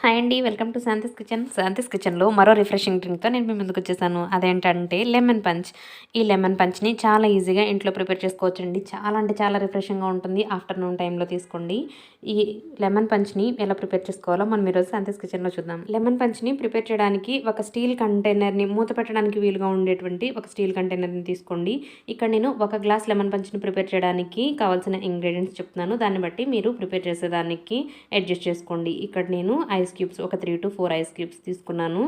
Hi అండి, welcome to Shanti's kitchen. Shanthi's కిచెన్లో మరో రిఫ్రెషింగ్ డ్రింక్తో నేను మీ ముందుకు వచ్చేసాను. అదేంటంటే లెమన్ పంచ్. ఈ లెమన్ పంచ్ని చాలా ఈజీగా ఇంట్లో ప్రిపేర్ చేసుకోవచ్చండి. చాలా అంటే చాలా రిఫ్రెషింగ్గా ఉంటుంది. ఆఫ్టర్నూన్ టైంలో తీసుకోండి. ఈ లెమన్ పంచ్ని ఎలా ప్రిపేర్ చేసుకోవాలో మనం ఈరోజు శాంతిస్ కిచెన్లో చూద్దాం. లెమన్ పంచ్ని ప్రిపేర్ చేయడానికి ఒక స్టీల్ కంటైనర్ని, మూత పెట్టడానికి వీలుగా ఉండేటువంటి ఒక స్టీల్ కంటైనర్ని తీసుకోండి. ఇక్కడ నేను ఒక గ్లాస్ లెమన్ పంచ్ని ప్రిపేర్ చేయడానికి కావాల్సిన ఇంగ్రీడియంట్స్ చెప్తున్నాను. దాన్ని బట్టి మీరు ప్రిపేర్ చేసేదానికి అడ్జస్ట్ చేసుకోండి. ఇక్కడ నేను ఐస్ క్యూబ్స్ ఒక 3 to 4 ఐస్ క్యూబ్స్ తీసుకున్నాను.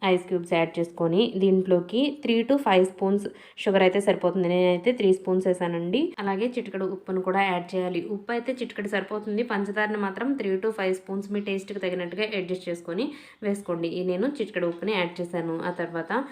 ఐస్ క్యూబ్స్ యాడ్ చేసుకొని దీంట్లోకి 3 to 5 స్పూన్స్ షుగర్ అయితే సరిపోతుంది. నేనైతే 3 స్పూన్స్ వేసానండి. అలాగే చిటికెడు ఉప్పును కూడా యాడ్ చేయాలి. ఉప్పు అయితే చిటికెడు సరిపోతుంది. పంచదారని మాత్రం 3 to 5 స్పూన్స్ మీ టేస్ట్కి తగినట్టుగా అడ్జస్ట్ చేసుకొని వేసుకోండి. నేను చిటికెడు ఉప్పుని యాడ్ చేశాను. ఆ తర్వాత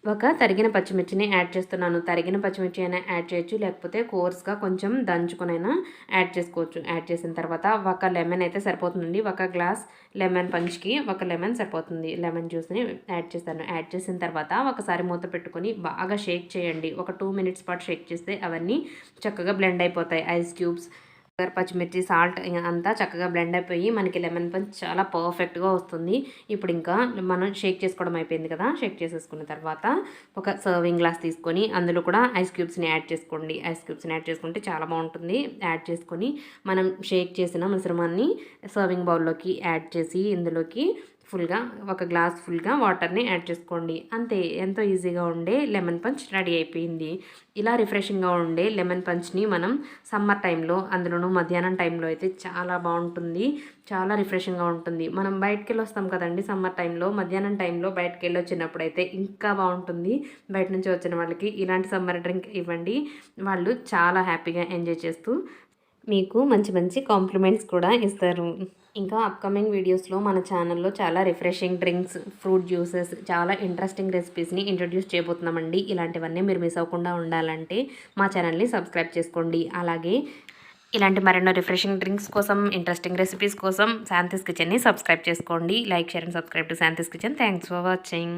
ఒక తరిగిన పచ్చిమిర్చిని యాడ్ చేస్తున్నాను. తరిగిన పచ్చిమిర్చి అయినా యాడ్ చేయొచ్చు, లేకపోతే కోర్స్గా కొంచెం దంచుకునైనా యాడ్ చేసుకోవచ్చు. యాడ్ చేసిన తర్వాత ఒక లెమన్ అయితే సరిపోతుందండి. ఒక గ్లాస్ లెమన్ పంచ్కి ఒక లెమన్ సరిపోతుంది. లెమన్ జ్యూస్ని యాడ్ చేస్తాను. యాడ్ చేసిన తర్వాత ఒకసారి మూత పెట్టుకొని బాగా షేక్ చేయండి. ఒక 2 minutes పాటు షేక్ చేస్తే అవన్నీ చక్కగా బ్లెండ్ అయిపోతాయి. ఐస్ క్యూబ్స్, పచ్చిమిర్చి, సాల్ట్ అంతా చక్కగా బ్లెండ్ అయిపోయి మనకి లెమన్ పంచ్ చాలా పర్ఫెక్ట్గా వస్తుంది. ఇప్పుడు ఇంకా మనం షేక్ చేసుకోవడం అయిపోయింది కదా. షేక్ చేసేసుకున్న తర్వాత ఒక సర్వింగ్ గ్లాస్ తీసుకొని అందులో కూడా ఐస్ క్యూబ్స్ని యాడ్ చేసుకోండి. ఐస్ క్యూబ్స్ని యాడ్ చేసుకుంటే చాలా బాగుంటుంది. యాడ్ చేసుకొని మనం షేక్ చేసిన మిశ్రమాన్ని సర్వింగ్ బౌల్లోకి యాడ్ చేసి ఇందులోకి ఒక గ్లాస్ ఫుల్గా వాటర్ని యాడ్ చేసుకోండి. అంతే, ఎంతో ఈజీగా ఉండే లెమన్ పంచ్ రెడీ అయిపోయింది. ఇలా రిఫ్రెషింగ్గా ఉండే లెమన్ పంచ్ని మనం సమ్మర్ టైంలో, అందులోనూ మధ్యాహ్నం టైంలో అయితే చాలా బాగుంటుంది. చాలా రిఫ్రెషింగ్గా ఉంటుంది. మనం బయటకు వెళ్ళి వస్తాం కదండి సమ్మర్ టైంలో. మధ్యాహ్నం టైంలో బయటకు వెళ్ళి వచ్చినప్పుడు అయితే ఇంకా బాగుంటుంది. బయట నుంచి వచ్చిన వాళ్ళకి ఇలాంటి సమ్మర్ డ్రింక్ ఇవ్వండి. వాళ్ళు చాలా హ్యాపీగా ఎంజాయ్ చేస్తూ మీకు మంచి మంచి కాంప్లిమెంట్స్ కూడా ఇస్తారు. ఇంకా అప్కమింగ్ వీడియోస్లో మన ఛానల్లో చాలా రిఫ్రెషింగ్ డ్రింక్స్, ఫ్రూట్ జ్యూసెస్, చాలా ఇంట్రెస్టింగ్ రెసిపీస్ని ఇంట్రడ్యూస్ చేయబోతున్నామండి. ఇలాంటివన్నీ మీరు మిస్ అవ్వకుండా ఉండాలంటే మా ఛానల్ని సబ్స్క్రైబ్ చేసుకోండి. అలాగే ఇలాంటి మరెన్నో రిఫ్రెషింగ్ డ్రింక్స్ కోసం, ఇంట్రెస్టింగ్ రెసిపీస్ కోసం శాంతిస్ కిచెన్ని సబ్స్క్రైబ్ చేసుకోండి. Like, share and subscribe to Shanti's kitchen. Thanks for watching.